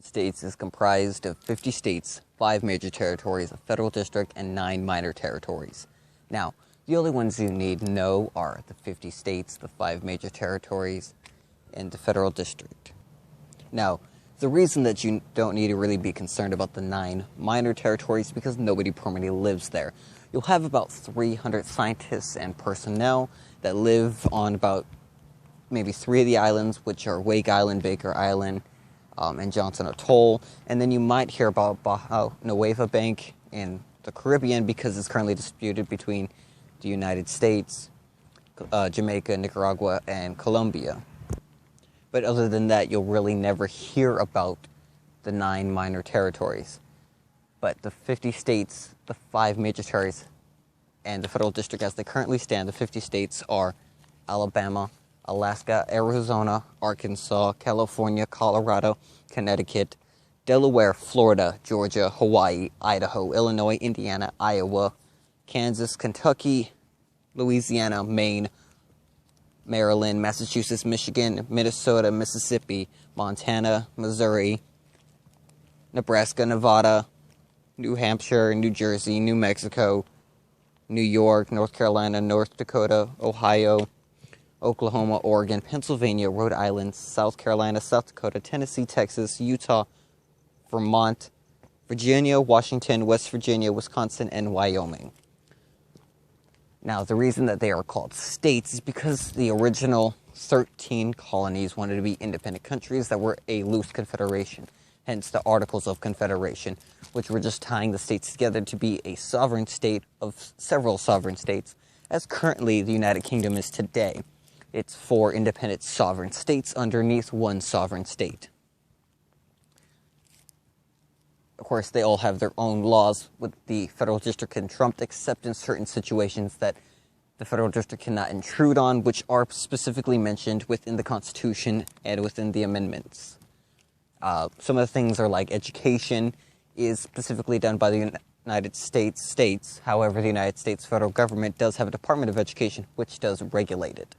States is comprised of 50 states, 5 major territories, a federal district, and 9 minor territories. Now, the only ones you need to know are the 50 states, the 5 major territories, and the federal district. Now, the reason that you don't need to really be concerned about the 9 minor territories is because nobody permanently lives there. You'll have about 300 scientists and personnel that live on about maybe 3 of the islands, which are Wake Island, Baker Island, and Johnson Atoll. And then you might hear about Nueva Bank in the Caribbean because it's currently disputed between the United States, Jamaica, Nicaragua, and Colombia. But other than that, you'll really never hear about the 9 minor territories. But the 50 states, the 5 major territories, and the federal district as they currently stand, the 50 states are Alabama, Alaska, Arizona, Arkansas, California, Colorado, Connecticut, Delaware, Florida, Georgia, Hawaii, Idaho, Illinois, Indiana, Iowa, Kansas, Kentucky, Louisiana, Maine, Maryland, Massachusetts, Michigan, Minnesota, Mississippi, Montana, Missouri, Nebraska, Nevada, New Hampshire, New Jersey, New Mexico, New York, North Carolina, North Dakota, Ohio, Oklahoma, Oregon, Pennsylvania, Rhode Island, South Carolina, South Dakota, Tennessee, Texas, Utah, Vermont, Virginia, Washington, West Virginia, Wisconsin, and Wyoming. Now, the reason that they are called states is because the original 13 colonies wanted to be independent countries that were a loose confederation, hence the Articles of Confederation, which were just tying the states together to be a sovereign state of several sovereign states, as currently the United Kingdom is today. It's 4 independent sovereign states underneath one sovereign state. Of course, they all have their own laws, with the federal district can trump, except in certain situations that the federal district cannot intrude on, which are specifically mentioned within the Constitution and within the amendments. Some of the things are like education is specifically done by the United States. However, the United States federal government does have a Department of Education, which does regulate it,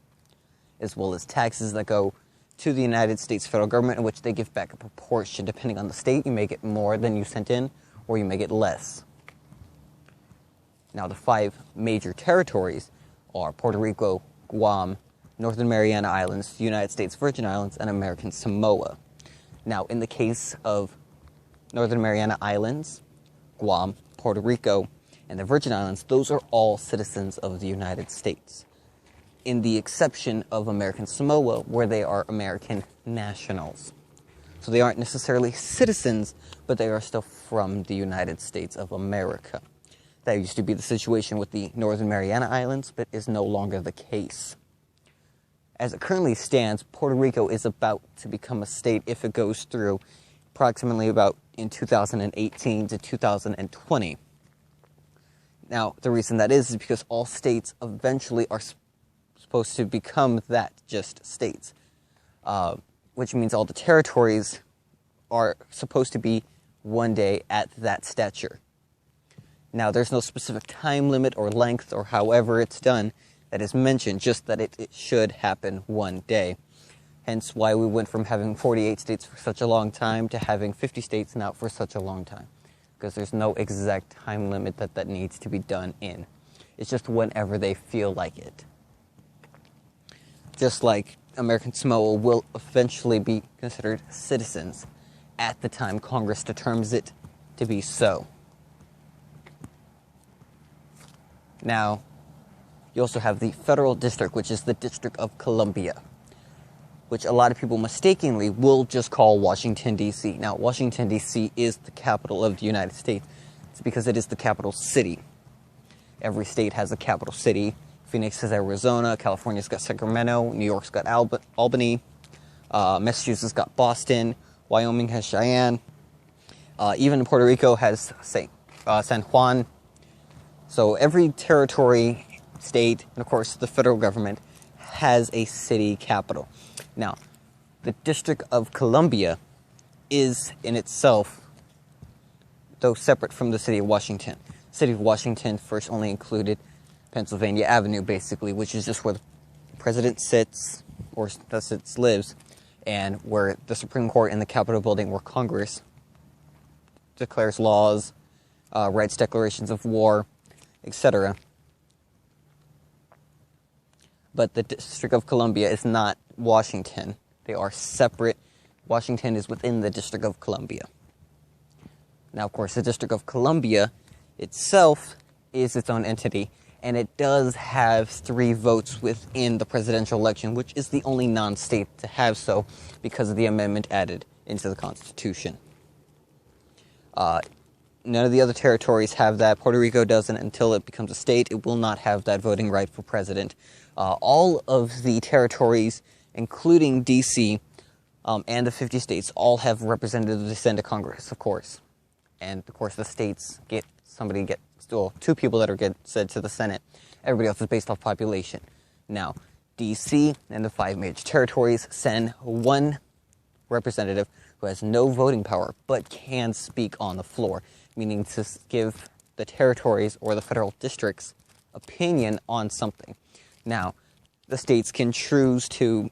as well as taxes that go to the United States federal government, in which they give back a proportion. Depending on the state, you may get more than you sent in, or you may get less. Now, the 5 major territories are Puerto Rico, Guam, Northern Mariana Islands, United States Virgin Islands, and American Samoa. Now, in the case of Northern Mariana Islands, Guam, Puerto Rico, and the Virgin Islands, those are all citizens of the United States, in the exception of American Samoa, where they are American nationals. So they aren't necessarily citizens, but they are still from the United States of America. That used to be the situation with the Northern Mariana Islands, but is no longer the case. As it currently stands, Puerto Rico is about to become a state if it goes through approximately about in 2018 to 2020. Now, the reason that is because all states eventually are supposed to become that, just states, which means all the territories are supposed to be one day at that stature. Now, there's no specific time limit or length or however it's done that is mentioned, just that it should happen one day. Hence why we went from having 48 states for such a long time to having 50 states now for such a long time, because there's no exact time limit that needs to be done in. It's just whenever they feel like it. Just like American Samoa will eventually be considered citizens at the time Congress determines it to be so. Now, you also have the federal district, which is the District of Columbia, which a lot of people mistakenly will just call Washington, D.C. Now, Washington, D.C. is the capital of the United States. It's because it is the capital city. Every state has a capital city. Phoenix has Arizona, California's got Sacramento, New York's got Albany, Massachusetts got Boston, Wyoming has Cheyenne, even Puerto Rico has San Juan. So every territory, state, and of course the federal government has a city capital. Now, the District of Columbia is in itself, though separate from the city of Washington. The city of Washington first only included Pennsylvania Avenue, basically, which is just where the president sits, or lives, and where the Supreme Court in the Capitol building, where Congress declares laws, writes declarations of war, etc. But the District of Columbia is not Washington. They are separate. Washington is within the District of Columbia. Now, of course, the District of Columbia itself is its own entity, and it does have 3 votes within the presidential election, which is the only non-state to have so because of the amendment added into the Constitution. None of the other territories have that. Puerto Rico doesn't until it becomes a state. It will not have that voting right for president. All of the territories, including D.C., and the 50 states, all have representatives to send to Congress, of course. And, of course, the states get 2 people that get sent to the Senate. Everybody else is based off population. Now, D.C. and the 5 major territories send 1 representative who has no voting power but can speak on the floor, meaning to give the territories or the federal districts opinion on something. Now, the states can choose to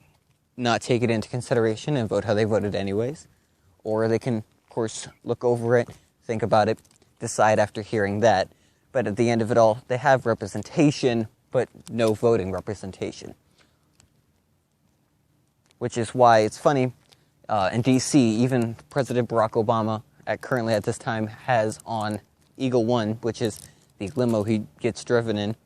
not take it into consideration and vote how they voted anyways, or they can, of course, look over it, think about it, decide after hearing that. But at the end of it all, they have representation, but no voting representation. Which is why it's funny, in D.C., even President Barack Obama, currently at this time, has on Eagle One, which is the limo he gets driven in,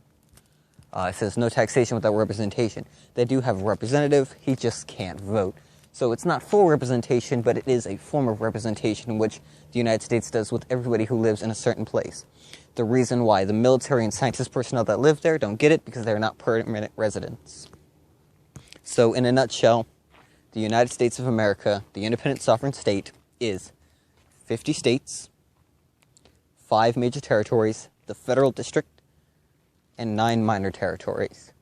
it says no taxation without representation. They do have a representative, he just can't vote. So it's not full representation, but it is a form of representation which the United States does with everybody who lives in a certain place. The reason why the military and scientist personnel that live there don't get it because they're not permanent residents. So in a nutshell, the United States of America, the independent sovereign state, is 50 states, 5 major territories, the federal district, and 9 minor territories.